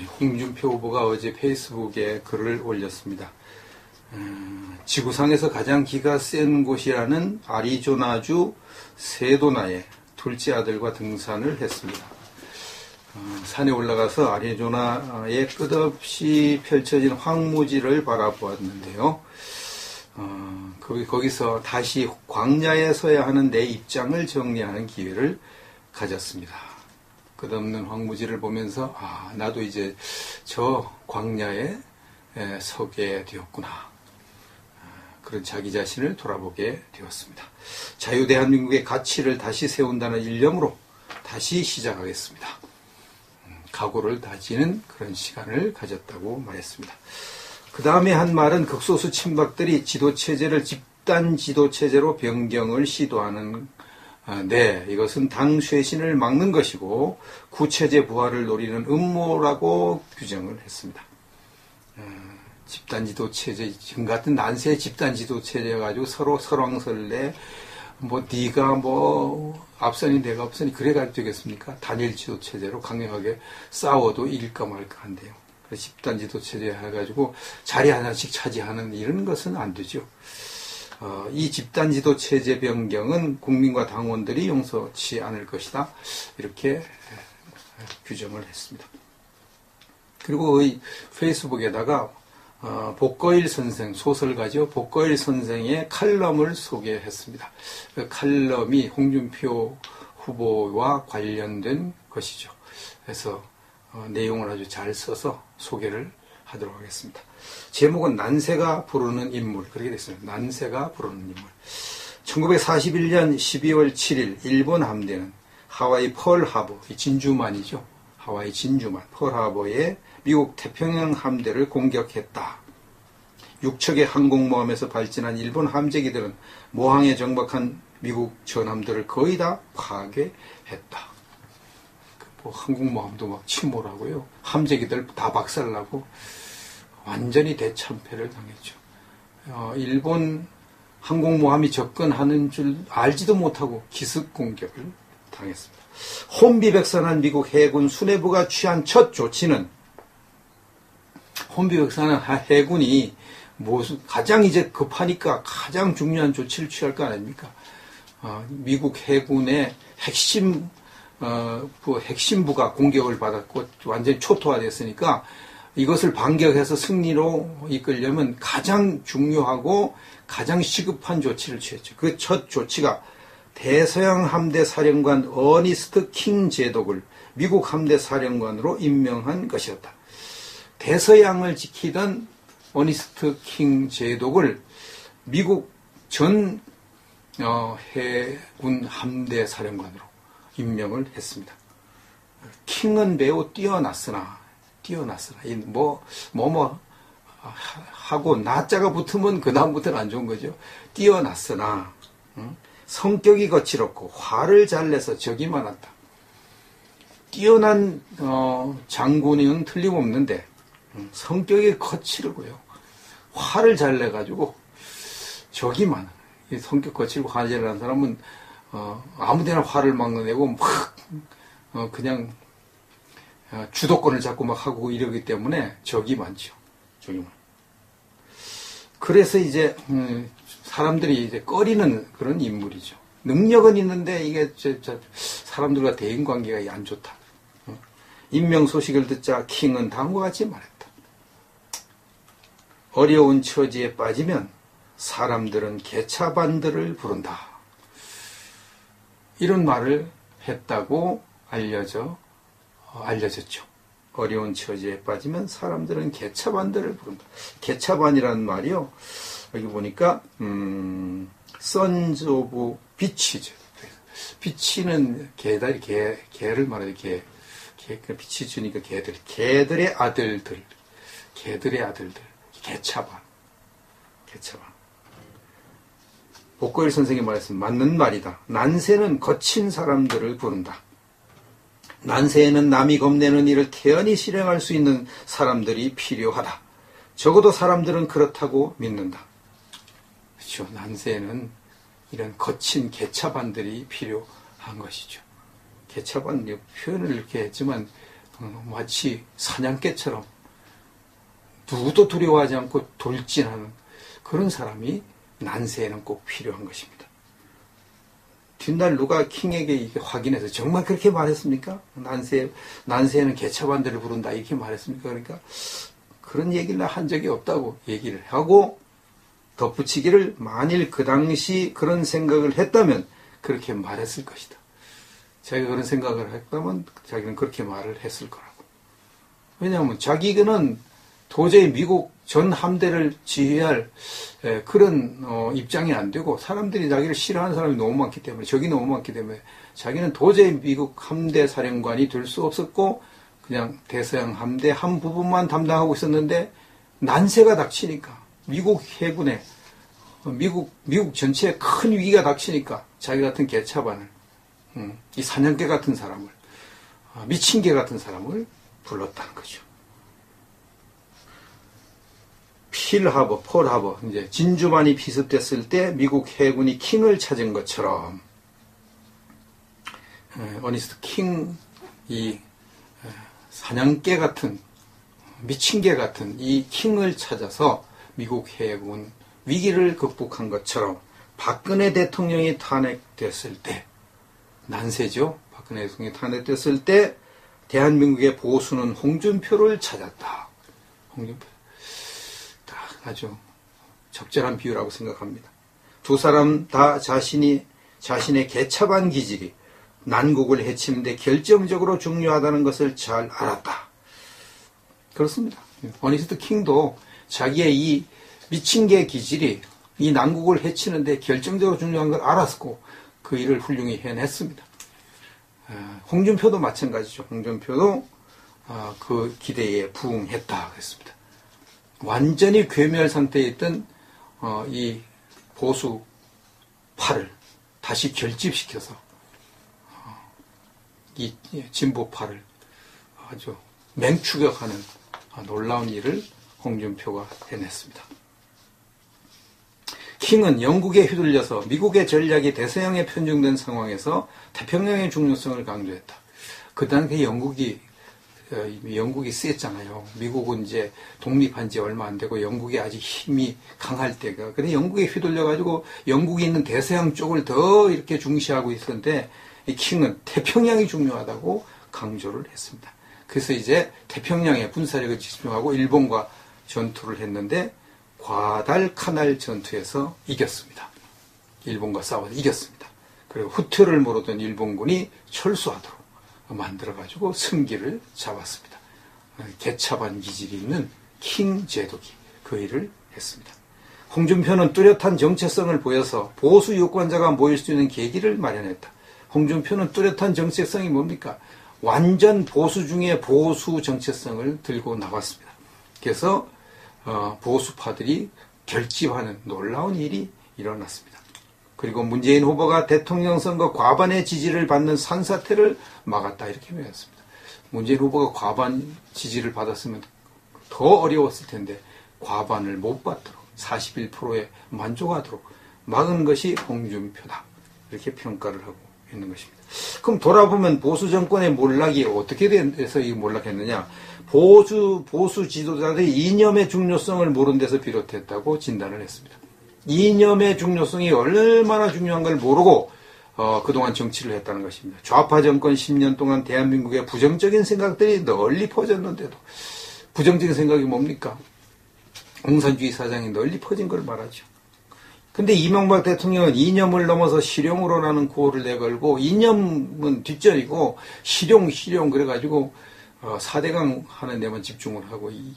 홍준표 후보가 어제 페이스북에 글을 올렸습니다. 지구상에서 가장 기가 센 곳이라는 아리조나주 세도나의 둘째 아들과 등산을 했습니다. 산에 올라가서 아리조나의 끝없이 펼쳐진 황무지를 바라보았는데요. 거기서 다시 광야에 서야 하는 내 입장을 정리하는 기회를 가졌습니다. 끝없는 황무지를 보면서 나도 이제 저 광야에 서게 되었구나. 그런 자기 자신을 돌아보게 되었습니다. 자유대한민국의 가치를 다시 세운다는 일념으로 다시 시작하겠습니다. 각오를 다지는 그런 시간을 가졌다고 말했습니다. 그 다음에 한 말은 극소수 친박들이 지도체제를 집단 지도체제로 변경을 시도하는 이것은 당 쇄신을 막는 것이고 구체제 부활을 노리는 음모라고 규정을 했습니다. 집단지도체제, 지금 같은 난세 집단지도체제 가지고 서로 설왕설래, 네가 앞선이 내가 앞선이 그래 가지고 되겠습니까? 단일지도체제로 강력하게 싸워도 이길까 말까 한데요. 집단지도체제 해가지고 자리 하나씩 차지하는 이런 것은 안 되죠. 이 집단지도체제 변경은 국민과 당원들이 용서치 않을 것이다. 이렇게 규정을 했습니다. 그리고 이 페이스북에다가 복거일 선생, 소설가죠. 복거일 선생의 칼럼을 소개했습니다. 그 칼럼이 홍준표 후보와 관련된 것이죠. 그래서 내용을 아주 잘 써서 소개를 하도록 하겠습니다. 제목은 난세가 부르는 인물, 그렇게 됐습니다. 난세가 부르는 인물. 1941년 12월 7일 일본 함대는 하와이 펄하버, 진주만이죠. 하와이 진주만, 펄하버에 미국 태평양 함대를 공격했다. 6척의 항공모함에서 발진한 일본 함재기들은 모항에 정박한 미국 전함들을 거의 다 파괴했다. 항공모함도 막 침몰하고요. 함재기들 다 박살나고 완전히 대참패를 당했죠. 일본 항공모함이 접근하는 줄 알지도 못하고 기습 공격을 당했습니다. 혼비백산한 미국 해군 수뇌부가 취한 첫 조치는 혼비백산한 해군이 가장 이제 급하니까 가장 중요한 조치를 취할 거 아닙니까? 미국 해군의 핵심부가 공격을 받았고 완전히 초토화됐으니까 이것을 반격해서 승리로 이끌려면 가장 중요하고 가장 시급한 조치를 취했죠. 그 첫 조치가 대서양 함대 사령관 어니스트 킹 제독을 미국 함대 사령관으로 임명한 것이었다. 대서양을 지키던 어니스트 킹 제독을 미국 전 해군 함대 사령관으로 임명을 했습니다. 킹은 매우 뛰어났으나 하고 나자가 붙으면 그 다음부터는 안 좋은 거죠. 뛰어났으나 성격이 거칠었고 화를 잘 내서 적이 많았다. 뛰어난 장군은 틀림없는데 성격이 거칠고요. 화를 잘 내가지고 적이 많아. 성격 거칠고 화를 잘 내는 사람은 아무데나 화를 막 내고 막 그냥 주도권을 잡고 막 하고 이러기 때문에 적이 많죠. 적이 많아. 그래서 이제 사람들이 이제 꺼리는 그런 인물이죠. 능력은 있는데 이게 사람들과 대인 관계가 안 좋다. 임명 소식을 듣자 킹은 다음과 같이 말했다. 어려운 처지에 빠지면 사람들은 개차반들을 부른다. 이런 말을 했다고 알려졌죠. 어려운 처지에 빠지면 사람들은 개차반들을 부른다. 개차반이라는 말이요. 여기 보니까 Sons of Bitches. 비치는 개를 말해요. 빛이 주니까 개들의 아들들. 개차반. 복거일 선생이 말했습니다. 맞는 말이다. 난세는 거친 사람들을 부른다. 난세에는 남이 겁내는 일을 태연히 실행할 수 있는 사람들이 필요하다. 적어도 사람들은 그렇다고 믿는다. 그렇죠. 난세에는 이런 거친 개차반들이 필요한 것이죠. 개차반 표현을 이렇게 했지만 마치 사냥개처럼 누구도 두려워하지 않고 돌진하는 그런 사람이 난세에는 꼭 필요한 것입니다. 뒷날 누가 킹에게 이게 확인해서 정말 그렇게 말했습니까? 난세에는 개차반들을 부른다 이렇게 말했습니까? 그러니까 그런 얘기를 한 적이 없다고 얘기를 하고 덧붙이기를 만일 그 당시 그런 생각을 했다면 그렇게 말했을 것이다. 자기가 그런 생각을 했다면 자기는 그렇게 말을 했을 거라고. 왜냐하면 자기는 도저히 미국 전 함대를 지휘할 그런 입장이 안 되고 사람들이 자기를 싫어하는 사람이 너무 많기 때문에 적이 너무 많기 때문에 자기는 도저히 미국 함대 사령관이 될 수 없었고 그냥 대서양 함대 한 부분만 담당하고 있었는데 난세가 닥치니까 미국 해군에 미국 전체에 큰 위기가 닥치니까 자기 같은 개차반을 이 사냥개 같은 사람을 미친 개 같은 사람을 불렀다는 거죠. 필하버, 폴하버, 이제 진주만이 비습됐을 때 미국 해군이 킹을 찾은 것처럼 어니스트 킹, 이 사냥개 같은 미친 개 같은 이 킹을 찾아서 미국 해군 위기를 극복한 것처럼 박근혜 대통령이 탄핵됐을 때 난세죠. 박근혜 대통령이 탄핵됐을 때 대한민국의 보수는 홍준표를 찾았다. 홍준표. 아주 적절한 비유라고 생각합니다. 두 사람 다 자신의 개차반 기질이 난국을 해치는 데 결정적으로 중요하다는 것을 잘 알았다. 그렇습니다. 어니스트 킹도 자기의 이 미친 개 기질이 이 난국을 해치는 데 결정적으로 중요한 걸 알았고 그 일을 훌륭히 해냈습니다. 홍준표도 마찬가지죠. 홍준표도 그 기대에 부응했다 그랬습니다. 완전히 괴멸 상태에 있던 이 보수파를 다시 결집시켜서 이 진보파를 아주 맹추격하는 놀라운 일을 홍준표가 해냈습니다. 킹은 영국에 휘둘려서 미국의 전략이 대서양에 편중된 상황에서 태평양의 중요성을 강조했다. 그 당시에 영국이 셌잖아요. 미국은 이제 독립한 지 얼마 안 되고 영국이 아직 힘이 강할 때가. 근데 영국에 휘둘려가지고 영국이 있는 대서양 쪽을 더 이렇게 중시하고 있었는데 이 킹은 태평양이 중요하다고 강조를 했습니다. 그래서 이제 태평양에 군사력을 집중하고 일본과 전투를 했는데 과달카날 전투에서 이겼습니다. 일본과 싸워서 이겼습니다. 그리고 후퇴를 모르던 일본군이 철수하도록 만들어가지고 승기를 잡았습니다. 개차반 기질이 있는 킹 제독이 그 일을 했습니다. 홍준표는 뚜렷한 정체성을 보여서 보수 유권자가 모일 수 있는 계기를 마련했다. 홍준표는 뚜렷한 정체성이 뭡니까? 완전 보수 중에 보수 정체성을 들고 나왔습니다. 그래서 보수파들이 결집하는 놀라운 일이 일어났습니다. 그리고 문재인 후보가 대통령 선거 과반의 지지를 받는 산사태를 막았다 이렇게 표현했습니다. 문재인 후보가 과반 지지를 받았으면 더 어려웠을 텐데 과반을 못 받도록 41%에 만족하도록 막은 것이 홍준표다 이렇게 평가를 하고 있는 것입니다. 그럼 돌아보면 보수 정권의 몰락이 어떻게 돼서 이 몰락했느냐? 보수 지도자들이 이념의 중요성을 모르는 데서 비롯했다고 진단을 했습니다. 이념의 중요성이 얼마나 중요한 걸 모르고 그동안 정치를 했다는 것입니다. 좌파 정권 10년 동안 대한민국의 부정적인 생각들이 널리 퍼졌는데도 부정적인 생각이 뭡니까? 공산주의 사상이 널리 퍼진 걸 말하죠. 근데 이명박 대통령은 이념을 넘어서 실용으로라는 구호를 내걸고 이념은 뒷전이고 실용 그래가지고 4대강 하는 데만 집중을 하고 이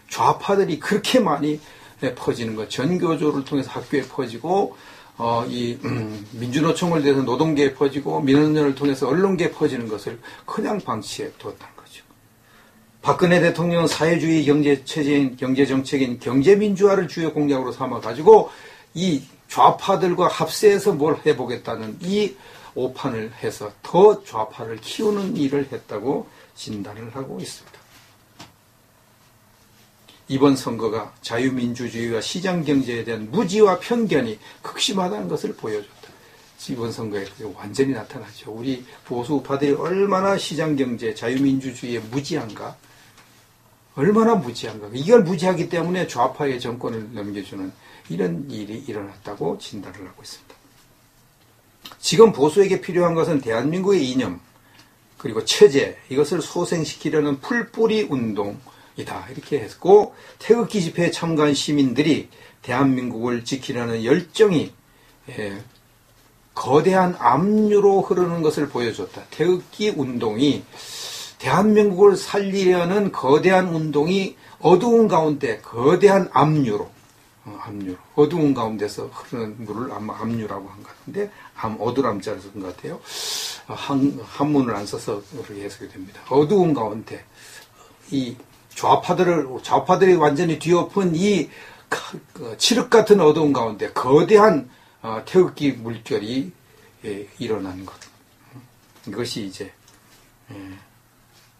좌파들이 그렇게 많이 퍼지는 것, 전교조를 통해서 학교에 퍼지고 이 민주노총을 통해서 노동계에 퍼지고 민원연을 통해서 언론계에 퍼지는 것을 그냥 방치해 두었다는 거죠. 박근혜 대통령은 사회주의 경제정책인 경제민주화를 주요 공약으로 삼아가지고 이 좌파들과 합세해서 뭘 해보겠다는 이 오판을 해서 더 좌파를 키우는 일을 했다고 진단을 하고 있습니다. 이번 선거가 자유민주주의와 시장경제에 대한 무지와 편견이 극심하다는 것을 보여줬다. 이번 선거에 완전히 나타나죠. 우리 보수 우파들이 얼마나 시장경제, 자유민주주의에 무지한가? 얼마나 무지한가? 이걸 무지하기 때문에 좌파의 정권을 넘겨주는 이런 일이 일어났다고 진단을 하고 있습니다. 지금 보수에게 필요한 것은 대한민국의 이념, 그리고 체제, 이것을 소생시키려는 풀뿌리 운동이다. 이렇게 했고, 태극기 집회에 참가한 시민들이 대한민국을 지키려는 열정이 거대한 압류로 흐르는 것을 보여줬다. 태극기 운동이 대한민국을 살리려는 거대한 운동이 어두운 가운데 거대한 압류로, 어두운 가운데서 흐르는 물을 아마 압류라고 한 것 같은데, 어두람자를 쓴 것 같아요. 한문을 안 써서 그렇게 해석이 됩니다. 어두운 가운데, 이 좌파들이 완전히 뒤엎은 이 칠흑 같은 어두운 가운데 거대한 태극기 물결이 일어난 것. 이것이 이제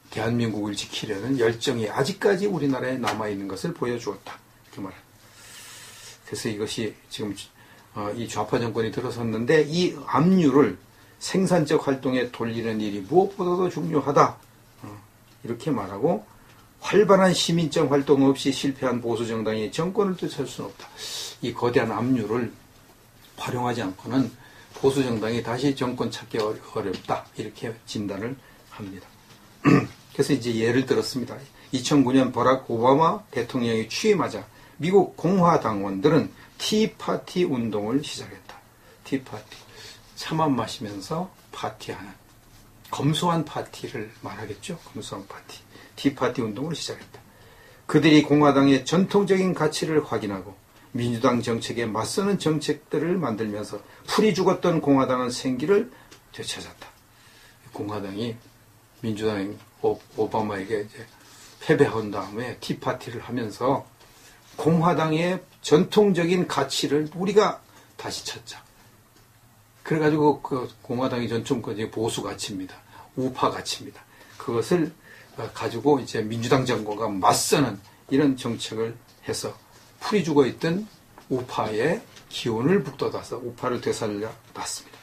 대한민국을 지키려는 열정이 아직까지 우리나라에 남아있는 것을 보여주었다. 이렇게 말합니다. 그래서 이것이 지금 이 좌파 정권이 들어섰는데 이 압류를 생산적 활동에 돌리는 일이 무엇보다도 중요하다. 이렇게 말하고 활발한 시민적 활동 없이 실패한 보수정당이 정권을 되찾을 수는 없다. 이 거대한 압류를 활용하지 않고는 보수정당이 다시 정권 찾기 어렵다. 이렇게 진단을 합니다. 그래서 이제 예를 들었습니다. 2009년 버락 오바마 대통령이 취임하자 미국 공화당원들은 티파티 운동을 시작했다. 티파티. 차만 마시면서 파티하는 검소한 파티를 말하겠죠. 검소한 파티. 티파티 운동을 시작했다. 그들이 공화당의 전통적인 가치를 확인하고 민주당 정책에 맞서는 정책들을 만들면서 풀이 죽었던 공화당은 생기를 되찾았다. 공화당이 민주당 오바마에게 이제 패배한 다음에 티파티를 하면서 공화당의 전통적인 가치를 우리가 다시 찾자. 그래가지고 그 공화당의 전통적인 보수 가치입니다. 우파 가치입니다. 그것을 가지고 이제 민주당 정권과 맞서는 이런 정책을 해서 풀이 죽어 있던 우파의 기운을 북돋아서 우파를 되살려 놨습니다.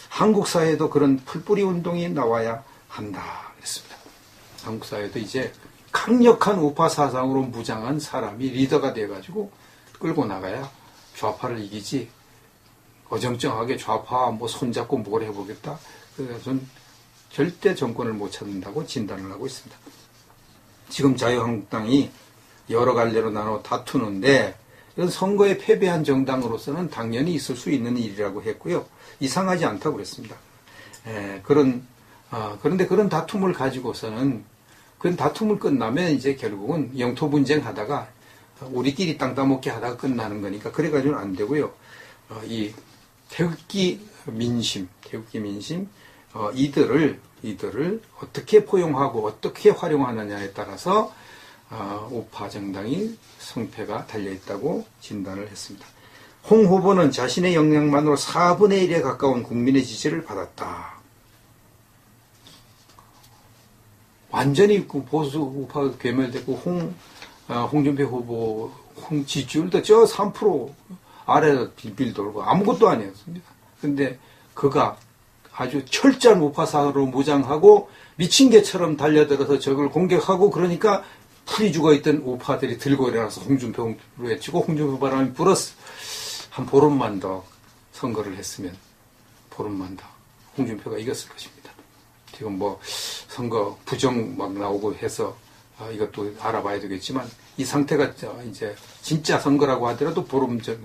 한국 사회에도 그런 풀뿌리 운동이 나와야 한다. 그랬습니다. 한국 사회도 이제 강력한 우파 사상으로 무장한 사람이 리더가 돼가지고 끌고 나가야 좌파를 이기지 어정쩡하게 좌파와 뭐 손잡고 뭘 해보겠다. 그래서 절대 정권을 못 찾는다고 진단을 하고 있습니다. 지금 자유한국당이 여러 갈래로 나눠 다투는데 이건 선거에 패배한 정당으로서는 당연히 있을 수 있는 일이라고 했고요. 이상하지 않다고 그랬습니다. 그런데 그런 다툼을 가지고서는 그런 다툼을 끝나면 이제 결국은 영토 분쟁하다가 우리끼리 땅 따먹게 하다가 끝나는 거니까 그래가지고는 안 되고요. 이 태극기 민심 이들을 어떻게 포용하고 어떻게 활용하느냐에 따라서 우파 정당이 성패가 달려있다고 진단을 했습니다. 홍 후보는 자신의 역량만으로 4분의 1에 가까운 국민의 지지를 받았다. 완전히 보수 우파가 괴멸되고 홍준표 후보 지지율도 저 3% 아래로 빌빌 돌고 아무것도 아니었습니다. 근데 그가 아주 철저한 우파사로 무장하고 미친 개처럼 달려들어서 적을 공격하고 그러니까 풀이 죽어있던 우파들이 들고 일어나서 홍준표로 외치고 홍준표 바람이 불었어. 한 보름만 더 선거를 했으면 보름만 더 홍준표가 이겼을 것입니다. 지금 뭐 선거 부정 막 나오고 해서 이것도 알아봐야 되겠지만 이 상태가 이제 진짜 선거라고 하더라도 보름 전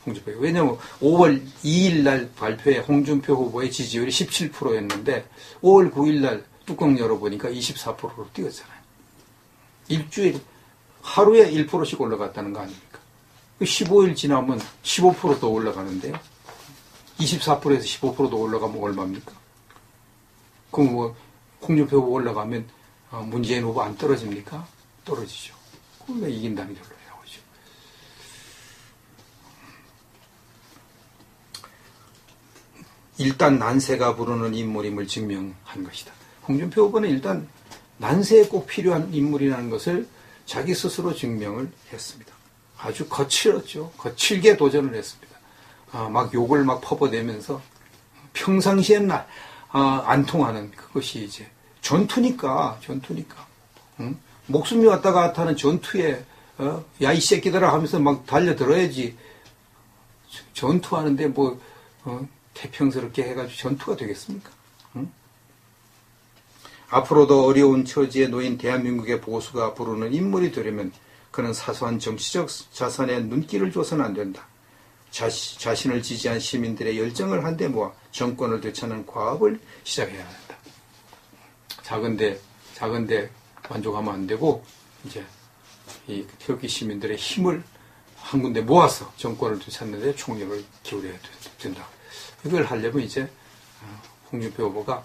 홍준표. 왜냐하면 5월 2일 날 발표에 홍준표 후보의 지지율이 17%였는데 5월 9일 날 뚜껑 열어보니까 24%로 뛰었잖아요. 일주일 하루에 1%씩 올라갔다는 거 아닙니까? 15일 지나면 15% 더 올라가는데요. 24%에서 15% 더 올라가면 얼마입니까? 그럼 뭐 홍준표 후보 올라가면 문재인 후보 안 떨어집니까? 떨어지죠. 그럼 이긴다는 결론이 나오죠. 일단 난세가 부르는 인물임을 증명한 것이다. 홍준표 후보는 일단 난세에 꼭 필요한 인물이라는 것을 자기 스스로 증명을 했습니다. 아주 거칠었죠. 거칠게 도전을 했습니다. 막 욕을 막 퍼부대면서 평상시엔 안 통하는 그것이 이제 전투니까. 응? 목숨이 왔다 갔다 하는 전투에 야 이 새끼들아 하면서 막 달려들어야지. 전투하는데 뭐 태평스럽게 해가지고 전투가 되겠습니까? 응? 앞으로도 어려운 처지에 놓인 대한민국의 보수가 부르는 인물이 되려면 그는 사소한 정치적 자산에 눈길을 줘서는 안 된다. 자신을 지지한 시민들의 열정을 한데 모아 정권을 되찾는 과업을 시작해야 한다. 작은데 만족하면 안 되고 이제 이 태극기 시민들의 힘을 한 군데 모아서 정권을 되찾는 데 총력을 기울여야 된다. 이걸 하려면 이제 홍준표 후보가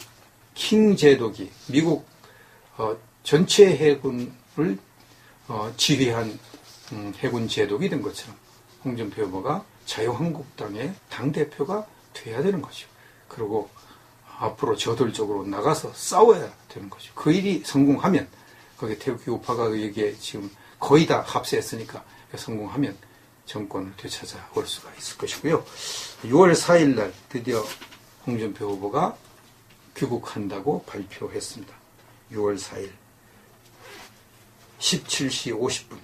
킹 제독이 미국 전체 해군을 지휘한 해군 제독이 된 것처럼 홍준표 후보가 자유한국당의 당대표가 돼야 되는 거죠. 그리고 앞으로 저돌적으로 나가서 싸워야 되는 거죠. 그 일이 성공하면, 거기에 태극기 우파가 여기에 지금 거의 다 합세했으니까 성공하면 정권을 되찾아 올 수가 있을 것이고요. 6월 4일 날 드디어 홍준표 후보가 귀국한다고 발표했습니다. 6월 4일 17시 50분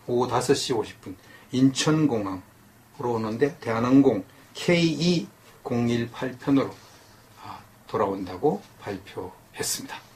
오후 5시 50분 인천공항으로 오는데 대한항공 KE018편으로 돌아온다고 발표했습니다.